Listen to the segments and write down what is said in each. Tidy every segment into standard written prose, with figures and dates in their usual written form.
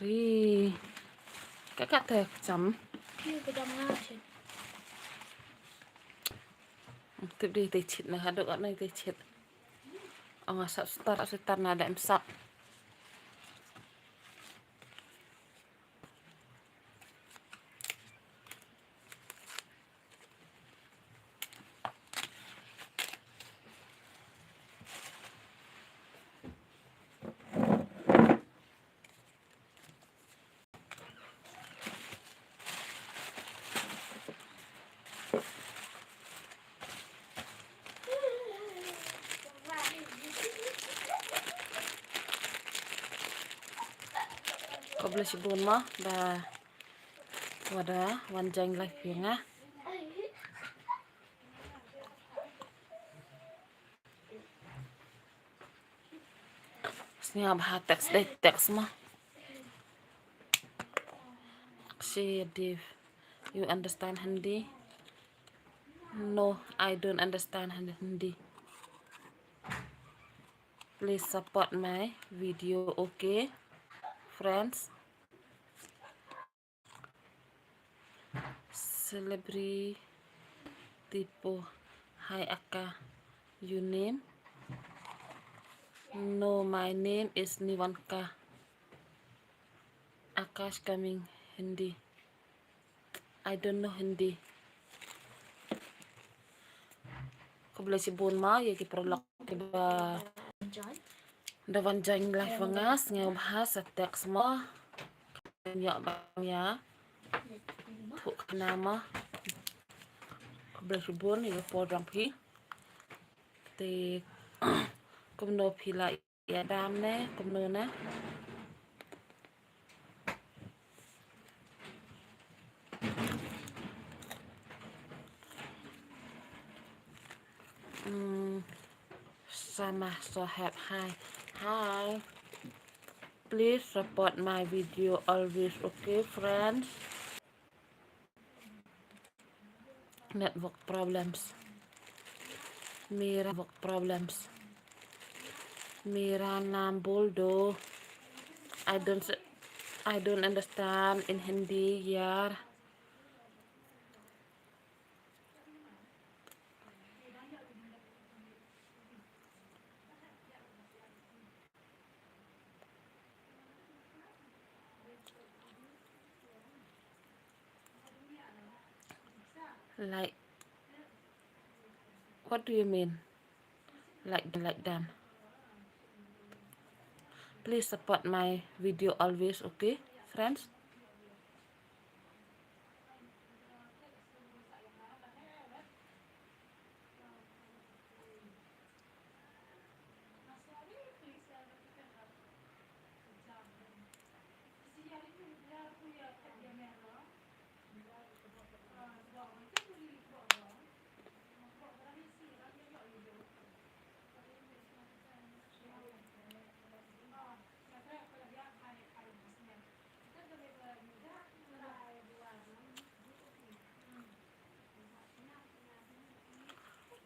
Ri kakak teh chấm Chưa có đâm ngao chứ. tiếp đi teh chit nah hadok at nay teh chit ang asap start nada emsak kau boleh sibun mah dah wadah wanjang live ya ngah sini abah teks mah aksi Div, you understand Hindi? No, I don't understand Hindi. Please support my video, okay, friends? Celebrity tipo, hi Aka, you name? No, my name is Niwanka. Akash coming Hindi. I don't know Hindi. Kau boleh sibun mah ya ki prolog ba dawan jang live vangas ngau bahas teks mah ya bang ya thuk nama kau boleh sibun ya podang pi te kumno pila ya dam ne kumno na sama so have hi please support my video always, okay friends? Network problems Mira naam bol do. I don't understand in Hindi yaar. Like, what do you mean? Like them. Please support my video always, okay, friends?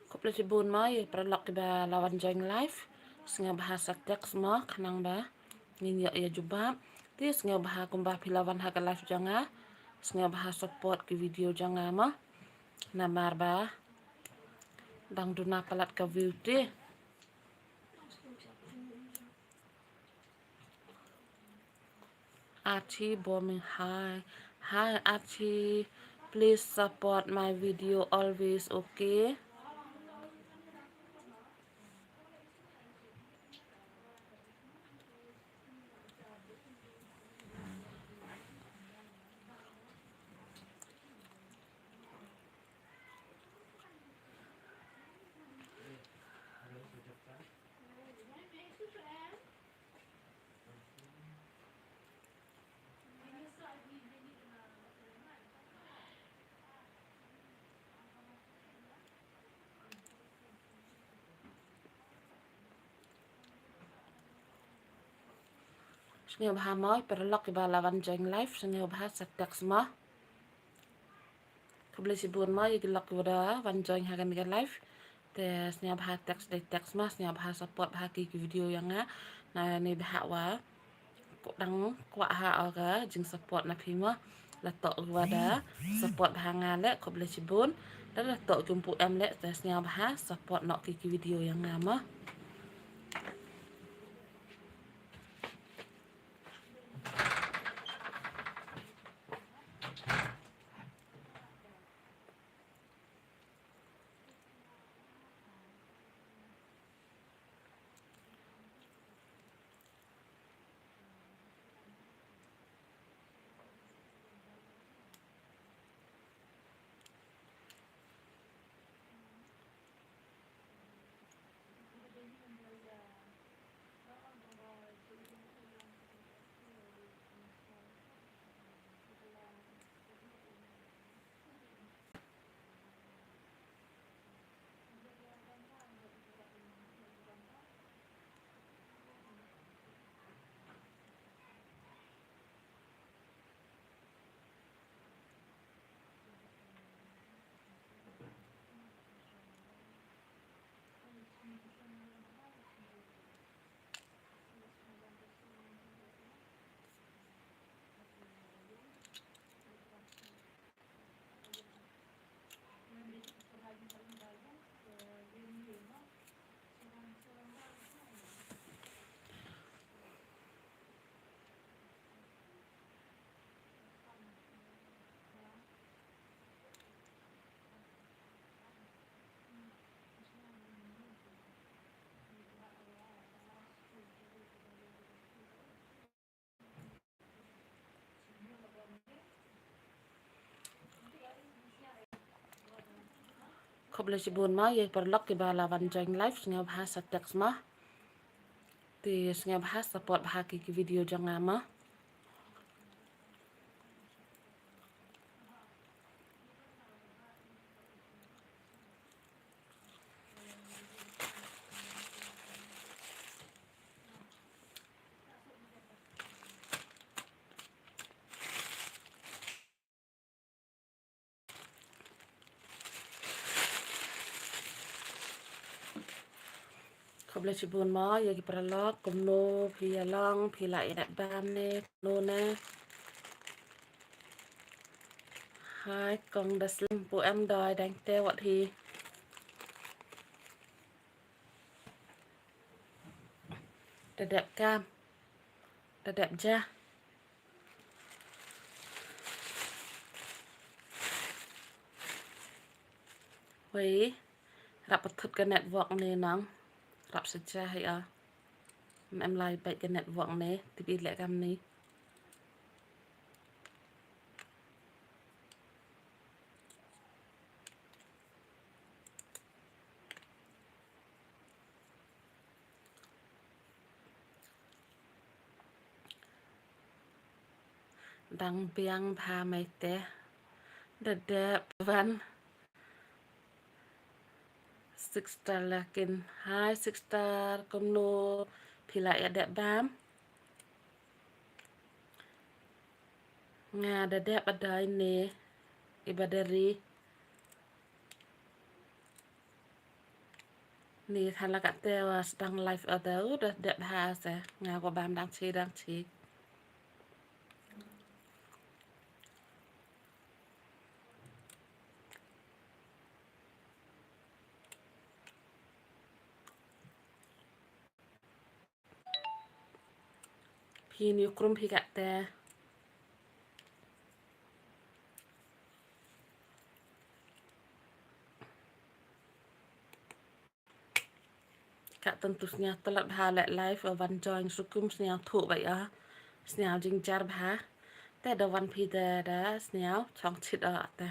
Koplo si bun mo, yung pralak ba lawan join live. Nga bahasa teks mo, kanang ba? Ninyo ya juba. Tis nga baha kung ba pilawan ha ka live janga. Nga baha support ki video janga mo. Namar ba? Dang duna palat ka view ti. Achi bombing hi. Hi Achi. Please support my video always, okay? Sengaja baha moy perlok iba lawan join live sengaja baha setak semua. Kebeli si buan moy gelok udah wan join hagan ga live. Te sengaja baha teks mas sengaja baha support baha ki video yang na ni baha wa Kudang kuat ha aga jeng support na pima la tok wada support bahanga le ko boleh cibun dan la tok jumpu em le tesnya bah support nok kiki video yang ngama. Ko boleh cibun ma ye perlok ke bala van join live snya bahasa teks ma. Ti snya bahas support bah kiki video jang ngama. Ko boleh cibun ma ye perlok kumno pi long pi la idat bam ne no na. Hai con đã slim của em đòi đánh teo vậy thì đẹp cam đẹp da vậy rap thật cái network này nắng rap saja hay à em lại bật cái network này thì bị lệ cam này đang biang pa mày té đẹp van six star lakin hai six star komno pila ya đẹp bam nga đẹp ada ini ibadari ni than là kat teo sedang live ada udah đẹp ha sa nga ko bam đang chi pi ni krum pi kat te Kak tentusnya telat halak live van join sukum sniao thu vậy á sniao jing jar bha te da van pi da sniao chong chit a ta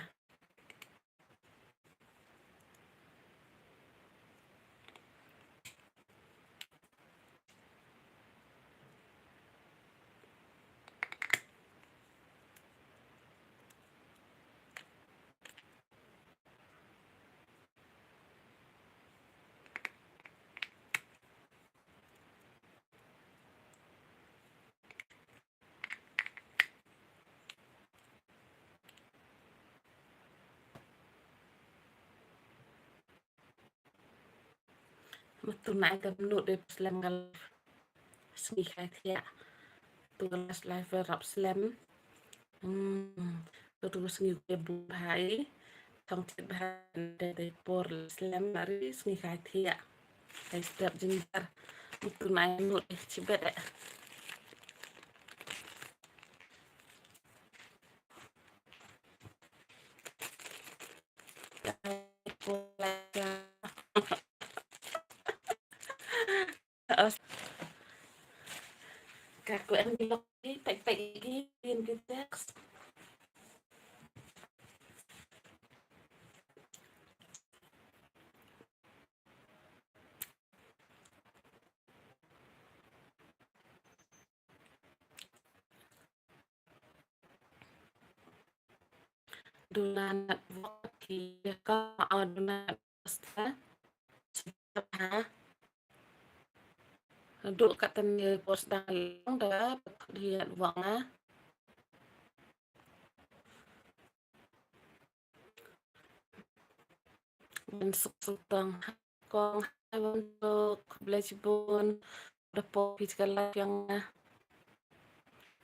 mà tu nãy cầm nụ để làm gal sni khai thia tugas live rap slam terus ngi buhai trong chết bàn để por slam mari ngi khai thia ai step jinjar itu nai nut cibet các em đi lọc đi tại cái tiền cái text donat thì có donat pasta ha duduk kat tengah pos dalang dah lihat wang masuk sultang kong untuk belajar pun dapat physical life yang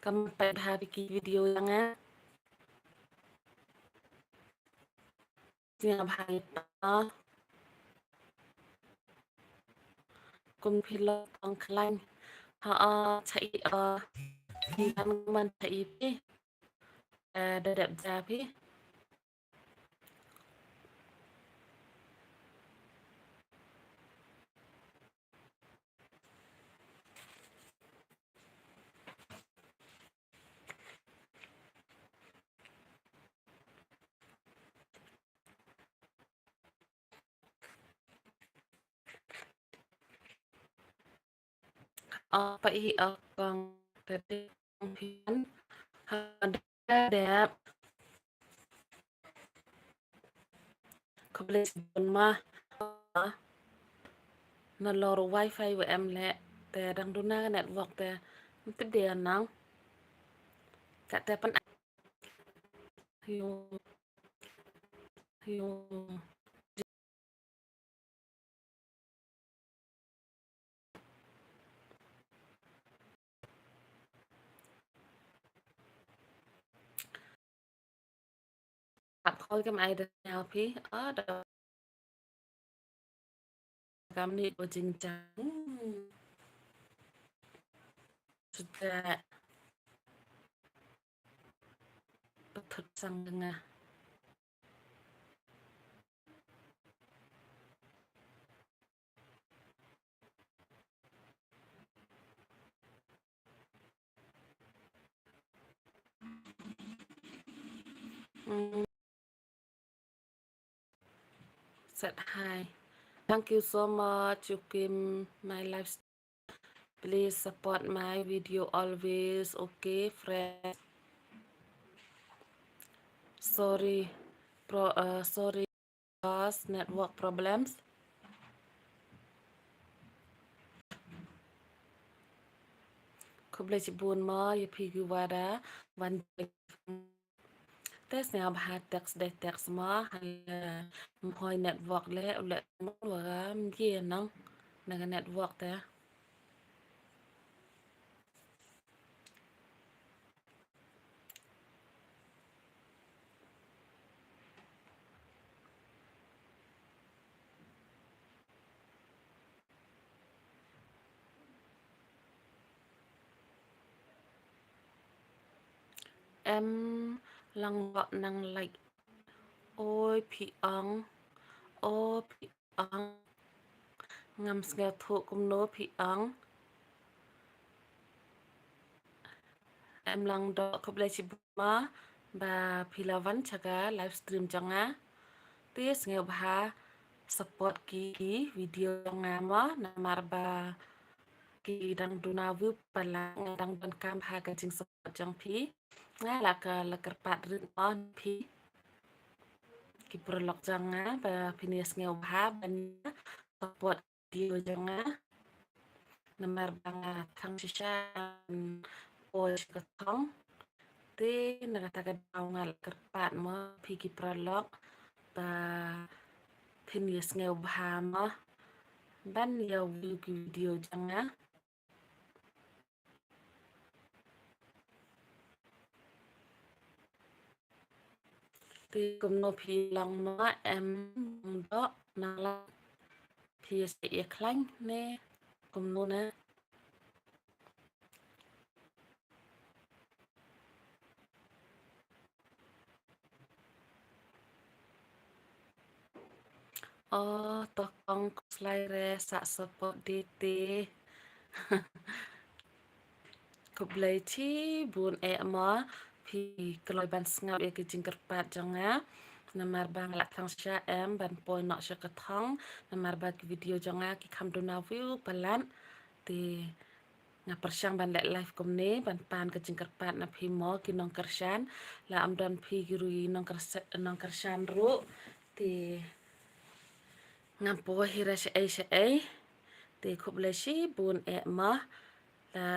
kamu pada hari video yang bahaya cùng phi lo tong klan họ chạy thì ăn mình chạy đi để đẹp ra đi phải còn tadi phiền đẹp không lấy mà nó lor wifi của em lẹแต่ดังดูหน้า network แต่มันติดเดียนนังกะแต่ปันอยู่ตัดคอยกับไอเดียพี่เดี๋ยวกำนี้ตัวจริงจังสุดแต่ประทุษสังกังset hi thank you so much you came my life please support my video always okay friends sorry sorry because network problems không lấy chỉ buồn màอย่าพี่กูว่าดาวันtes nga bah text de text ma mhoy network le mo wa mgie nang naga network ta em lang wa nang like ôi phi ong ô phi ong ngam sga thu kum no phi ong em lang do không lấy chỉ ma ba phi lawan chaga livestream changa tes nga bah support ki video nga ma namar ba ki dang duna vu pala dang ban kam ha ka jing support jang phi nga la kerpat rin on phi ki prolog jang ba pinias nga bah ban support video jang namar bang thang shisha o ka thong te nagataga daw nga la kerpat mo phi ki prolog ba pinias nga bah mo ban ya video jang thì cùng nó phi lòng mà em đó nà là phi sẽ khánh nè cùng nó nè to con slide sa support DT cục lấy chi buồn em mà phi cái bàn ngào cái jingker pat chẳng á namar bang lak thang sha em ban poi nọ sha ka thang namar ba cái video chẳng á cái cam do na view palan thì nga persyang ban lek live komne ban pan ke jingker pat na phi mo ki nong kershan la am dan phi girui nong kershan ru thì ngam po hira sha ai thì khub le shi bun e ma la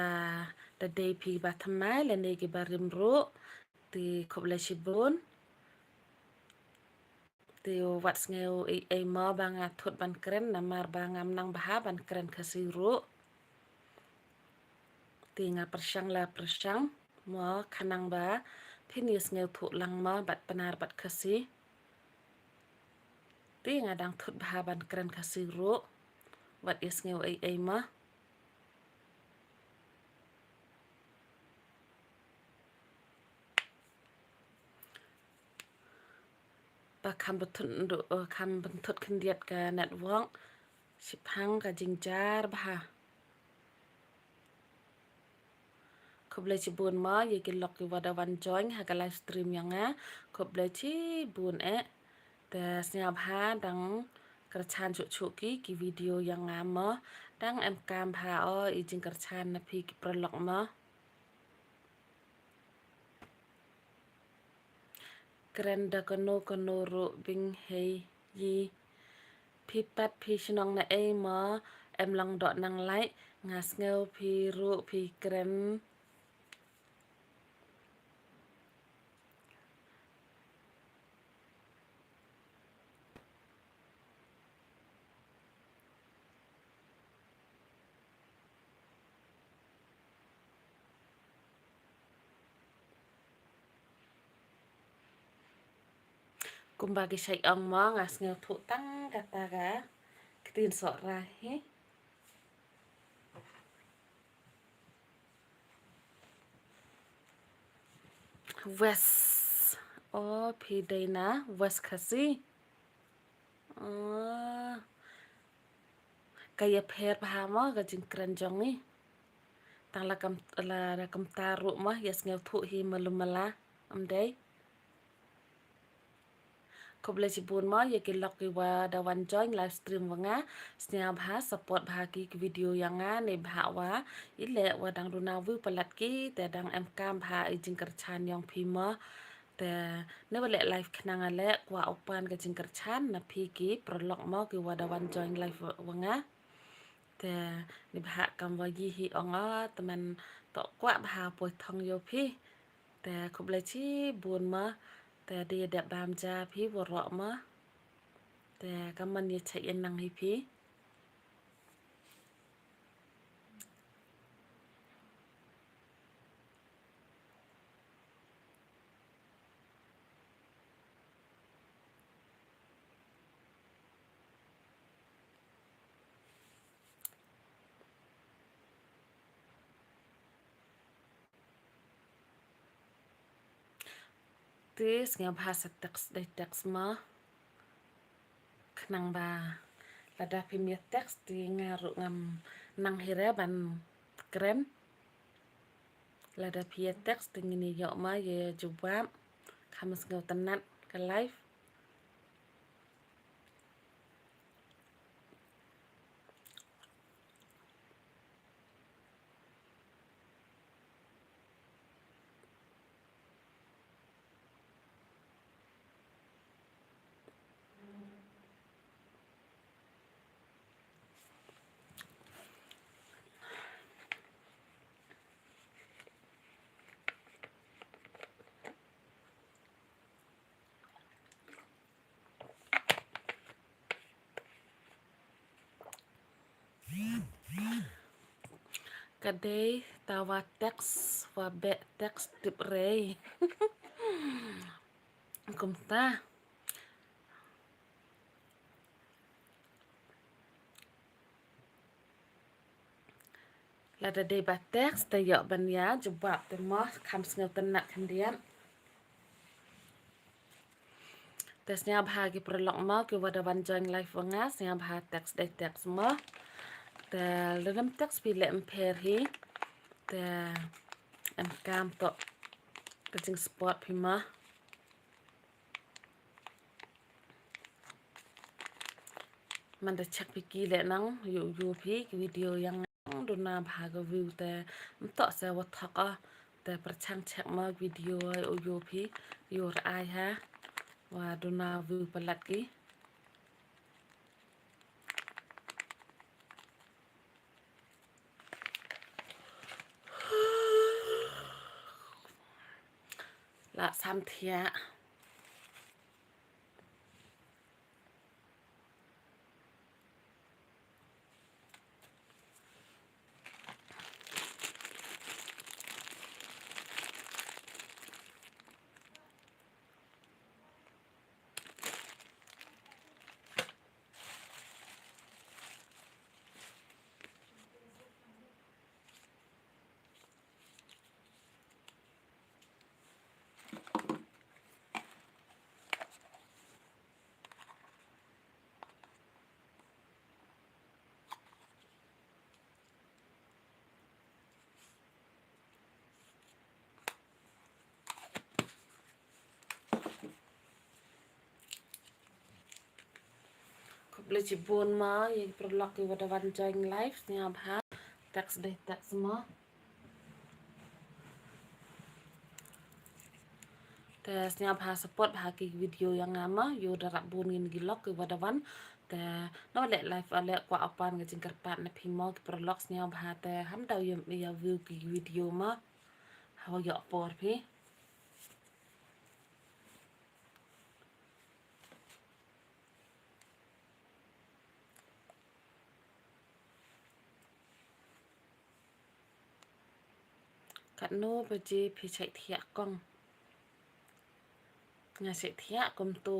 da day phi ba thamai la ne ki barim ru thì khub le shi bun thì wat ngeu ai ma banga thot ban kren namar bangam nang baha ban kren khasiru thì nga persyang mo khanang ba phinis ngeu thu lang ma bat panar bat khasi thì nga dang thot baha ban kren khasiru wat is ngeu ai ma ba kam betun do kam bentot kendiat ka network sipang ka jingjar baha khub le chi bun ma ye ki lok ki wada wan join ha ka live stream yang a khub le chi bun e te snyap ha dang kerchan chu ki video yang a ma dang em kam ha o i jing kerchan na phi ki prolok ma krenda kono ro bing hei yi phi pat phi shnong na e ma em lang dot nang lai ngas ngeu phi ro phi kren kumbagi sai ang ma ngas ngeu thu tang kata ga tin so ra he West oh phi day na West khasi kaya pher pa mo ga jing kran jong ni tang la kam taru ma yes ngeu thu hi malumala am day Kobla si bun ma ye ki lok ki wa da wan join live stream wa nga snya bha support bha ki video yang nga ne bha wa ile wa dang runa wu palat ki te dang em kam bha i jing kar chan yong phi ma te ne wa le live khna nga le kwa opan ka jing kar chan na phi ki prolog ma ki wa da wan join live wa nga te ni bha kam wa yi hi onga teman to kwa bha poi thong yo phi te kobla chi bun maแต่เดียดบามจาพี่วรอมาแต่ก็มันยังใช้ยันนังให้พี่ที่สงบหาสตักได้ตักสมาขนังบาระดับพิมีตักสที่งารุงามนังเฮระบันเกรนระดับพิตักสที่งินยอมาเยจูบามคำสงบตันนัดกันไลฟ์ Kadai tawa teks wa be teks tip rei Cũng ta là đã đi bà text ta dọ bên giá jawab ta mos kham sngel tenak kendian tesnya bahagi prolog mo ki wada banjang live wanga snya bah text dai text mo ta dalam text pile emper hi ta em kam to kacing spot pima man da chak piki le nang yu pi video yang dona bhaga view ta to sa wa thaka ta prachang chak ma video yu pi yor ai ha wa dona view palat ki la sam thia beli cibun ma yang prolog ki wada banjang live snya bah text dai text mo tesnya bahasa support bahagi video yang lama yo darat bunin gilok ke wadawan te no le live ale kwa apan ke jingkar pat na pimo ke prologsnya bahate ham daw yum ya view ki video ma hawa yo por pi kat no baje pi chai thia kong nga se thia kom to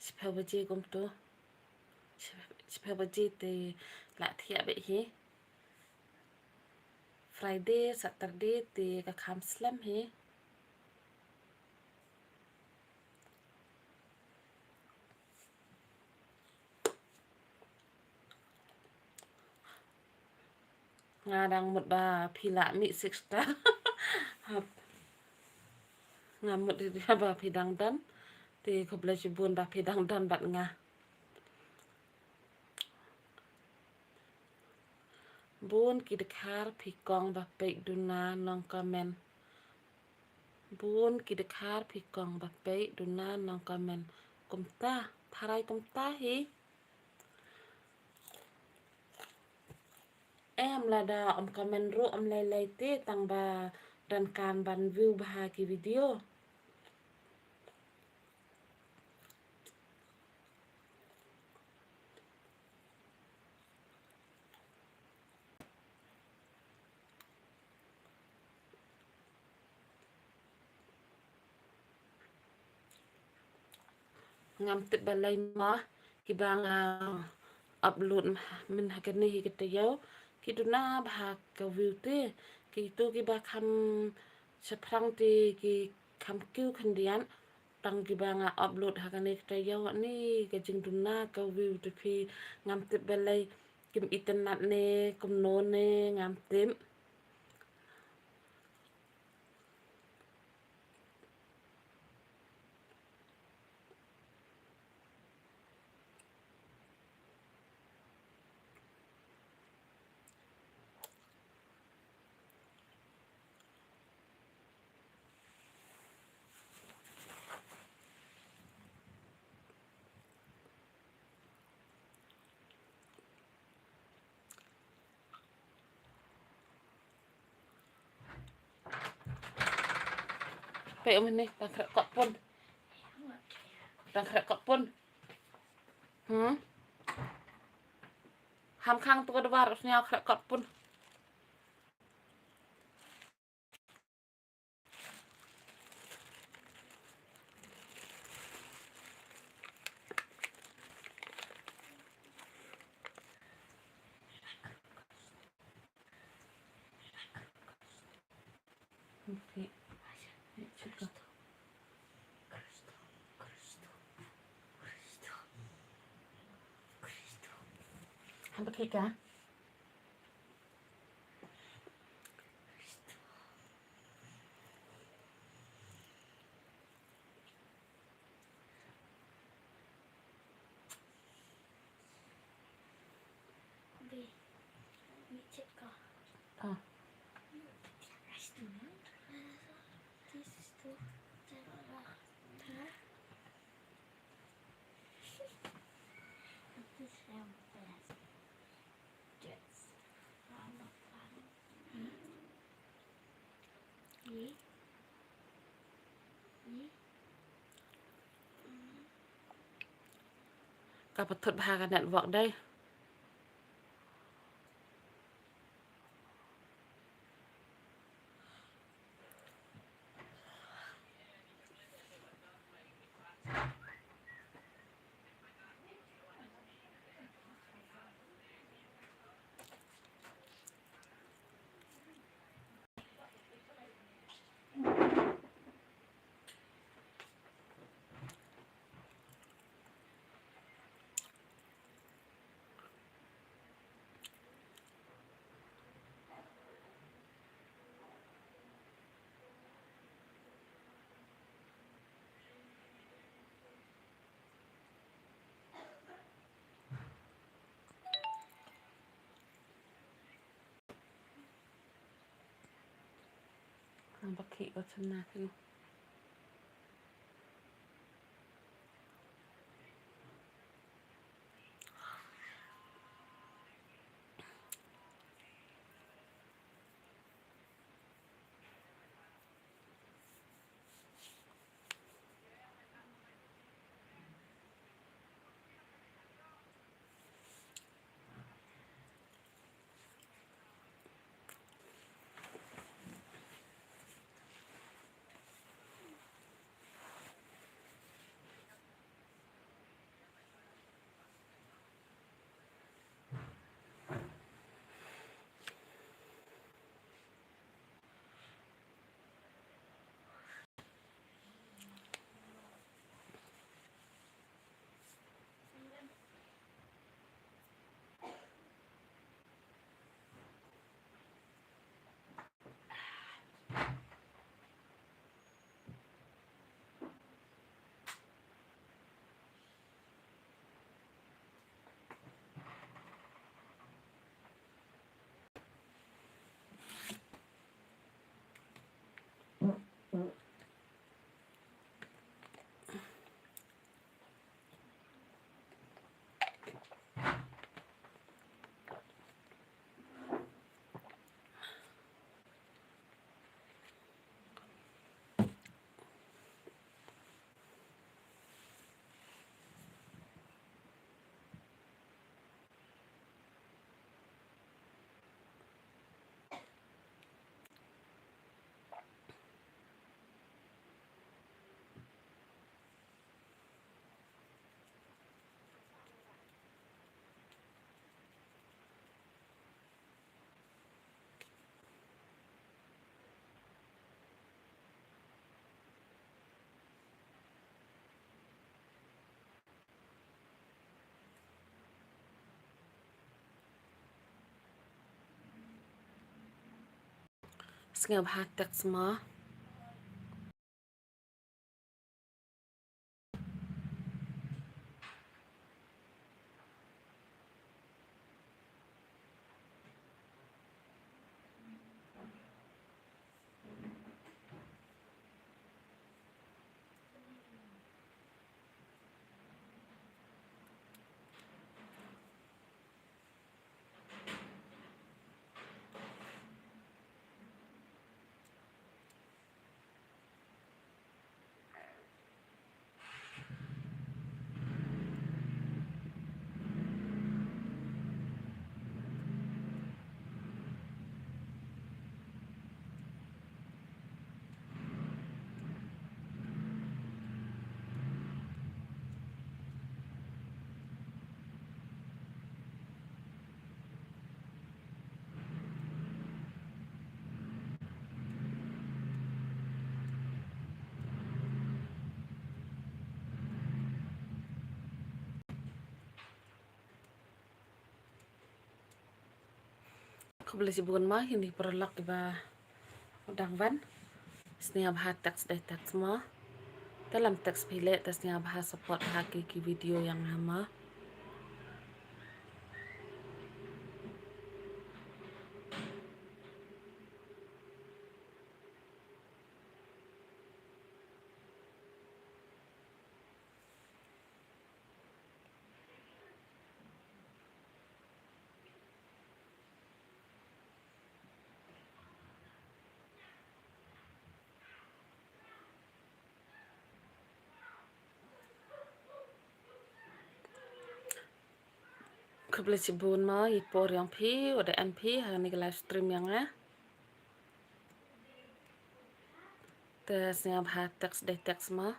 sphe baje kom to sphe baje te la thia be hi Friday Saturday te ka kham slam hi nga dang mut ba phila mi sixta hap nga mut di ba phidang dan te ko bla jibun ba phidang dan bat nga bun ki dekhar phikong ba pe duna nong comment bun ki dekhar phikong ba pe duna nong comment kumta tharai kumta hi em là da comment ro lai lai te tang ba dan kan ban view bah ki video ngam tit balai ma ki bang upload min hakani hi kitayo ki duna bah ka view te ki tu ki ba kham seprang te ki kham kyu khandian tang ki banga upload hakane kitayo ni ka jing duna ka view te phi ngam tit balai kim internet ne kum no ne ngam tim pe ni tang krak kok pun tang krak kok pun ham khang tu ka war usnya krak kok pun Okay. Chika. Bakit ka? Ah. Kapatid ha ka network day. Bakit ko natin. Ngab hatak semua. beli si bun ma hindi perlak iba udang van. Snia bahas teks deh teks ma. Dalam teks pilih tesnya bahas support haki ki video yang hama. Beli si bun ma ipor yang pi udah MP hani live stream yang tesnya bahas teks deh teks ma.